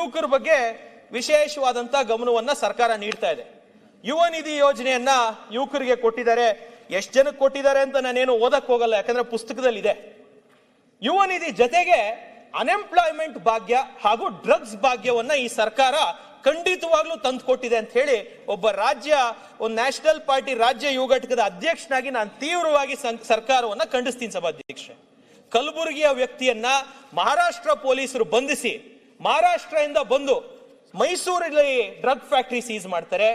ಯುವಕರ ಬಗ್ಗೆ ವಿಶೇಷವಾದಂತ ಗಮನವನ್ನ ಸರ್ಕಾರ ನೀಡ್ತಾ ಇದೆ. ಯುವ ನಿಧಿ ಯೋಜನೆಯನ್ನ ಯುವಕರಿಗೆ ಕೊಟ್ಟಿದ್ದಾರೆ. ಎಷ್ಟು ಜನಕ್ಕೆ ಕೊಟ್ಟಿದ್ದಾರೆ ಅಂತ ನಾನೇನು ಓದಕ್ ಹೋಗಲ್ಲ, ಯಾಕಂದ್ರೆ ಪುಸ್ತಕದಲ್ಲಿ ಇದೆ. ಯುವ ನಿಧಿ ಜೊತೆಗೆ ಅನ್ಎಂಪ್ಲಾಯ್ಮೆಂಟ್ ಭಾಗ್ಯ ಹಾಗೂ ಡ್ರಗ್ಸ್ ಭಾಗ್ಯವನ್ನ ಈ ಸರ್ಕಾರ ಖಂಡಿತವಾಗ್ಲೂ ತಂದು ಕೊಟ್ಟಿದೆ ಅಂತ ಹೇಳಿ ಒಬ್ಬ ಒಂದು ನ್ಯಾಷನಲ್ ಪಾರ್ಟಿ ರಾಜ್ಯ ಯುವ ಘಟಕದ ಅಧ್ಯಕ್ಷನಾಗಿ ನಾನು ತೀವ್ರವಾಗಿ ಸರ್ಕಾರವನ್ನ ಖಂಡಿಸ್ತೀನಿ ಸಭಾಧ್ಯಕ್ಷೆ. ಕಲಬುರಗಿಯ ವ್ಯಕ್ತಿಯನ್ನ ಮಹಾರಾಷ್ಟ್ರ ಪೊಲೀಸರು ಬಂಧಿಸಿ ಮಹಾರಾಷ್ಟ್ರದಿಂದ ಬಂದು ಮೈಸೂರಲ್ಲಿ ಡ್ರಗ್ ಫ್ಯಾಕ್ಟರಿ ಸೀಸ್ ಮಾಡ್ತಾರೆ,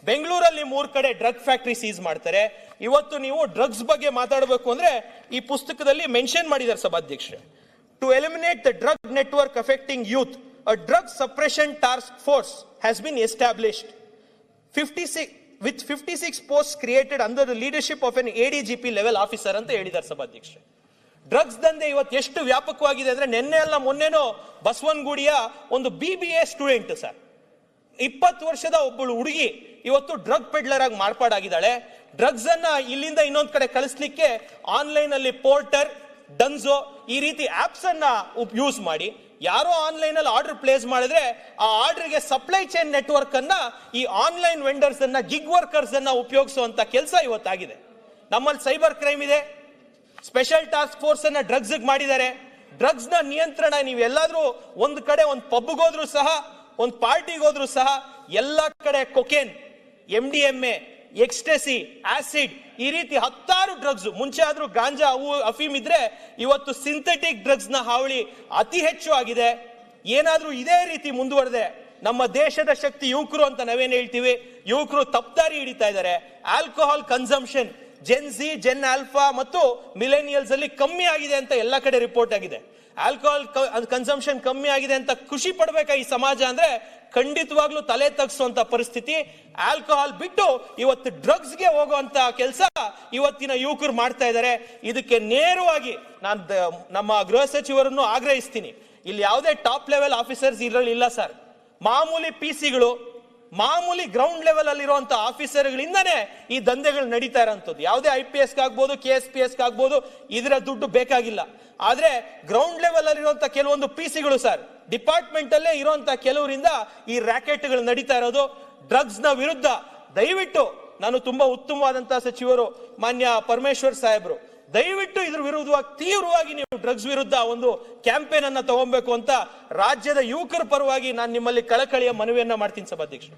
ಬೆಂಗಳೂರಲ್ಲಿ 3 ಕಡೆ ಡ್ರಗ್ ಫ್ಯಾಕ್ಟರಿ ಸೀಸ್ ಮಾಡ್ತಾರೆ. ಇವತ್ತು ನೀವು ಡ್ರಗ್ಸ್ ಬಗ್ಗೆ ಮಾತಾಡಬೇಕು ಅಂದ್ರೆ ಈ ಪುಸ್ತಕದಲ್ಲಿ ಮೆನ್ಷನ್ ಮಾಡಿದ್ದಾರೆ ಸಭಾಧ್ಯಕ್ಷೆ. To eliminate the drug network affecting youth, a drug suppression task force has been established 56 posts created under the leadership of an ADGP level officer ಅಂತ ಹೇಳಿದ್ದಾರೆ ಸಭಾಧ್ಯಕ್ಷೆ. ಡ್ರಗ್ಸ್ ದಂಧೆ ಇವತ್ತು ಎಷ್ಟು ವ್ಯಾಪಕವಾಗಿದೆ ಅಂದ್ರೆ ನಿನ್ನೆ ಅಲ್ಲ ಮೊನ್ನೆನೋ ಬಸವನಗುಡಿಯ ಒಂದು BBA ಸ್ಟೂಡೆಂಟ್ ಸರ್, 20 ವರ್ಷದ ಒಬ್ಬಳು ಹುಡುಗಿ ಇವತ್ತು ಡ್ರಗ್ ಪೆಡ್ಲರ್ ಆಗಿ ಮಾರ್ಪಾಡಾಗಿದ್ದಾಳೆ. ಡ್ರಗ್ಸ್ ಅನ್ನ ಇಲ್ಲಿಂದ ಇನ್ನೊಂದ್ ಕಡೆ ಕಳಿಸ್ಲಿಕ್ಕೆ ಆನ್ಲೈನ್ ಅಲ್ಲಿ ಪೋರ್ಟರ್, ಡನ್ಸೋ ಈ ರೀತಿ ಆಪ್ಸ್ ಅನ್ನ ಯೂಸ್ ಮಾಡಿ ಯಾರೋ ಆನ್ಲೈನ್ ಅಲ್ಲಿ ಆರ್ಡರ್ ಪ್ಲೇಸ್ ಮಾಡಿದ್ರೆ ಆ ಆರ್ಡರ್ಗೆ ಸಪ್ಲೈ ಚೈನ್ ನೆಟ್ವರ್ಕ್ ಅನ್ನ ಈ ಆನ್ಲೈನ್ ವೆಂಡರ್ಸ್ ಅನ್ನ ಗಿಗ್ ವರ್ಕರ್ಸ್ ಅನ್ನ ಉಪಯೋಗಿಸುವಂತ ಕೆಲಸ ಇವತ್ತಾಗಿದೆ. ನಮ್ಮಲ್ಲಿ ಸೈಬರ್ ಕ್ರೈಮ್ ಇದೆ, ಸ್ಪೆಷಲ್ ಟಾಸ್ಕ್ ಫೋರ್ಸ್ ಅನ್ನ ಡ್ರಗ್ಸ್ ಮಾಡಿದ್ದಾರೆ. ಡ್ರಗ್ಸ್ ನ ನಿಯಂತ್ರಣ ನೀವು ಎಲ್ಲಾದ್ರೂ ಒಂದು ಕಡೆ ಒಂದು ಪಬ್ಗೆ ಹೋದ್ರು ಸಹ, ಒಂದು ಪಾರ್ಟಿಗೆ ಹೋದ್ರು ಸಹ ಎಲ್ಲ ಕಡೆ ಕೊಕೇನ್, MDMA, ಎಕ್ಸ್ಟಸಿ, ಆಸಿಡ್ ಈ ರೀತಿ 10 ಡ್ರಗ್ಸ್. ಮುಂಚೆ ಆದ್ರೂ ಗಾಂಜಾ, ಅಫೀಮ್ ಇದ್ರೆ ಇವತ್ತು ಸಿಂಥೆಟಿಕ್ ಡ್ರಗ್ಸ್ ನ ಹಾವಳಿ ಅತಿ ಹೆಚ್ಚು ಆಗಿದೆ. ಏನಾದ್ರೂ ಇದೇ ರೀತಿ ಮುಂದುವರೆದೆ ನಮ್ಮ ದೇಶದ ಶಕ್ತಿ ಯುವಕರು ಅಂತ ನಾವೇನ್ ಹೇಳ್ತೀವಿ, ಯುವಕರು ತಪ್ಪದಾರಿ ಹಿಡಿತಾ ಇದ್ದಾರೆ. Alcohol consumption gen Z, gen alpha ಮತ್ತು ಮಿಲೆನಿಯಲ್ಸ್ ಅಲ್ಲಿ ಕಮ್ಮಿ ಆಗಿದೆ ಅಂತ ಎಲ್ಲ ಕಡೆ ರಿಪೋರ್ಟ್ ಆಗಿದೆ. ಆಲ್ಕೋಹಾಲ್ ಕನ್ಸಂಪ್ಷನ್ ಕಮ್ಮಿ ಆಗಿದೆ ಅಂತ ಖುಷಿ ಪಡ್ಬೇಕಾ ಈ ಸಮಾಜ ಅಂದ್ರೆ ಖಂಡಿತವಾಗ್ಲೂ ತಲೆ ತಗ್ಸುವಂತ ಪರಿಸ್ಥಿತಿ. ಆಲ್ಕೋಹಾಲ್ ಬಿಟ್ಟು ಇವತ್ತು ಡ್ರಗ್ಸ್ಗೆ ಹೋಗುವಂತ ಕೆಲಸ ಇವತ್ತಿನ ಯುವಕರು ಮಾಡ್ತಾ ಇದ್ದಾರೆ. ಇದಕ್ಕೆ ನೇರವಾಗಿ ನಾನು ನಮ್ಮ ಗೃಹ ಸಚಿವರನ್ನು ಆಗ್ರಹಿಸ್ತೀನಿ, ಇಲ್ಲಿ ಯಾವುದೇ ಟಾಪ್ ಲೆವೆಲ್ ಆಫೀಸರ್ಸ್ ಇದರಲ್ಲಿ ಇಲ್ಲ ಸರ್. ಮಾಮೂಲಿ PCಗಳು, ಮಾಮೂಲಿ ಗ್ರೌಂಡ್ ಲೆವೆಲ್ ಅಲ್ಲಿರುವಂತ ಆಫೀಸರ್ಗಳಿಂದಾನೇ ಈ ದಂಧೆಗಳು ನಡೀತಾ ಇರೋಂಥದ್ದು. ಯಾವುದೇ IPS ಆಗ್ಬೋದು, KSPS ಆಗ್ಬೋದು, ಇದರ ದುಡ್ಡು ಬೇಕಾಗಿಲ್ಲ. ಆದ್ರೆ ಗ್ರೌಂಡ್ ಲೆವೆಲ್ ಅಲ್ಲಿರುವಂತ ಕೆಲವೊಂದು PCಗಳು ಸರ್, ಡಿಪಾರ್ಟ್ಮೆಂಟ್ ಅಲ್ಲೇ ಇರುವಂತ ಕೆಲವರಿಂದ ಈ ರ್ಯಾಕೆಟ್ಗಳು ನಡೀತಾ ಇರೋದು. ಡ್ರಗ್ಸ್ ನ ವಿರುದ್ಧ ದಯವಿಟ್ಟು, ನಾನು ತುಂಬಾ ಉತ್ತಮವಾದಂತಹ ಸಚಿವರು ಮಾನ್ಯ ಪರಮೇಶ್ವರ್ ಸಾಹೇಬ್ರು, ದಯವಿಟ್ಟು ಇದ್ರ ವಿರುದ್ಧವಾಗಿ ತೀವ್ರವಾಗಿ ನೀವು ಡ್ರಗ್ಸ್ ವಿರುದ್ಧ ಒಂದು ಕ್ಯಾಂಪೇನ್ ಅನ್ನ ತಗೊಬೇಕು ಅಂತ ರಾಜ್ಯದ ಯುವಕರ ಪರವಾಗಿ ನಾನು ನಿಮ್ಮಲ್ಲಿ ಕಳಕಳಿಯ ಮನವಿಯನ್ನ ಮಾಡ್ತೀನಿ ಸಭಾಧ್ಯಕ್ಷ.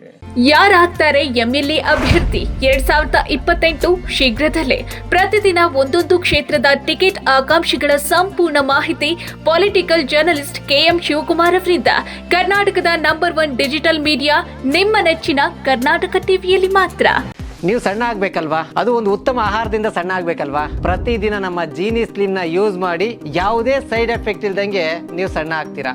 ಯಾರಾಗ್ತಾರೆ MLA ಅಭ್ಯರ್ಥಿ 2028 ಶೀಘ್ರದಲ್ಲೇ. ಪ್ರತಿದಿನ ಒಂದೊಂದು ಕ್ಷೇತ್ರದ ಟಿಕೆಟ್ ಆಕಾಂಕ್ಷಿಗಳ ಸಂಪೂರ್ಣ ಮಾಹಿತಿ ಪೊಲಿಟಿಕಲ್ ಜರ್ನಲಿಸ್ಟ್ KM ಶಿವಕುಮಾರ್ ಅವರಿಂದ. ಕರ್ನಾಟಕದ ನಂಬರ್ 1 ಡಿಜಿಟಲ್ ಮೀಡಿಯಾ ನಿಮ್ಮ ನೆಚ್ಚಿನ ಕರ್ನಾಟಕ ಟಿವಿಯಲ್ಲಿ ಮಾತ್ರ. ನೀವು ಸಣ್ಣ ಆಗ್ಬೇಕಲ್ವಾ, ಅದು ಒಂದು ಉತ್ತಮ ಆಹಾರದಿಂದ ಸಣ್ಣ ಆಗ್ಬೇಕಲ್ವಾ. ಪ್ರತಿದಿನ ನಮ್ಮ ಜೀನಿ ಸ್ಲಿಮ್ ನ ಯೂಸ್ ಮಾಡಿ ಯಾವುದೇ ಸೈಡ್ ಎಫೆಕ್ಟ್ ಇಲ್ದಂಗೆ ನೀವು ಸಣ್ಣ ಆಗ್ತೀರಾ.